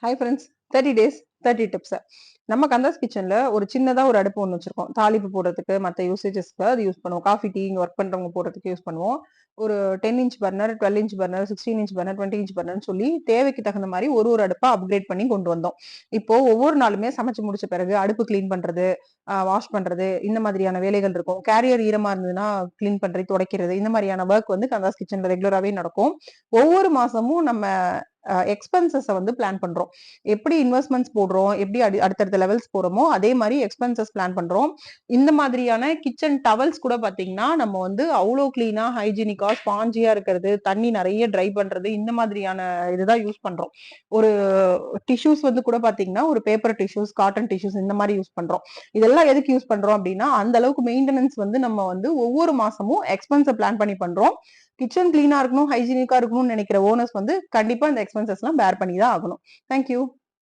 Hi friends, 30 days 30 tips. நம்ம கந்தாஸ் கிச்சன்ல ஒரு சின்னதா ஒரு அடுப்பு ஒன்று வச்சிருக்கோம். தாளிப்பு போடுறதுக்கு, மற்ற யூசேஜஸ்க்கு அது யூஸ் பண்ணுவோம். காஃபி, டீ இங்க ஒர்க் பண்றவங்க போடுறதுக்கு யூஸ் பண்ணுவோம். ஒரு 10 inch burner, 12 inch burner, 16 inch burner, 20 inch பர்னர்னு சொல்லி தேவைக்கு தகுந்த மாதிரி ஒரு ஒரு அடுப்பா அப்கிரேட் பண்ணி கொண்டு வந்தோம். இப்போ ஒவ்வொரு நாளுமே சமைச்சு முடிச்ச பிறகு அடுப்பு கிளீன் பண்றது, வாஷ் பண்றது இந்த மாதிரியான வேலைகள் இருக்கும். கேரியர் ஈரமா இருந்ததுன்னா கிளீன் பண்றது, துடைக்கிறது இந்த மாதிரியான ஒர்க் வந்து கந்தாஸ் கிச்சன்ல ரெகுலராகவே நடக்கும். ஒவ்வொரு மாசமும் நம்ம எக்ஸ்பென்சஸ வந்து பிளான் பண்றோம். எப்படி இன்வெஸ்ட்மெண்ட்ஸ் போடுறோம், எப்படி அடுத்தடுத்த லெவல்ஸ் போறோமோ அதே மாதிரி எக்ஸ்பென்சஸ் பிளான் பண்றோம். இந்த மாதிரியான கிச்சன் டவல்ஸ் கூட பாத்தீங்கன்னா நம்ம வந்து அவ்வளோ கிளீனா ஹைஜீனிக்கா ஸ்பாஞ்சியா இருக்கிறது, தண்ணி நிறைய ட்ரை பண்றது இந்த மாதிரியான இதுதான் யூஸ் பண்றோம். ஒரு டிஷ்யூஸ் வந்து கூட பாத்தீங்கன்னா ஒரு பேப்பர் டிஷ்யூஸ், காட்டன் டிஷ்யூஸ் இந்த மாதிரி யூஸ் பண்றோம். இதெல்லாம் எதுக்கு யூஸ் பண்றோம் அப்படின்னா அந்த அளவுக்கு மெயின்டெனன்ஸ் வந்து நம்ம வந்து ஒவ்வொரு மாசமும் எக்ஸ்பென்ஸை பிளான் பண்ணி பண்றோம். கிச்சன் கிளீனா இருக்கணும், ஹைஜீனிக்கா இருக்கணும்னு நினைக்கிற ஓனர்ஸ் வந்து கண்டிப்பா இந்த எக்ஸ்பென்சஸ் எல்லாம் பேர் பண்ணி தான் ஆகணும். தேங்க்யூ.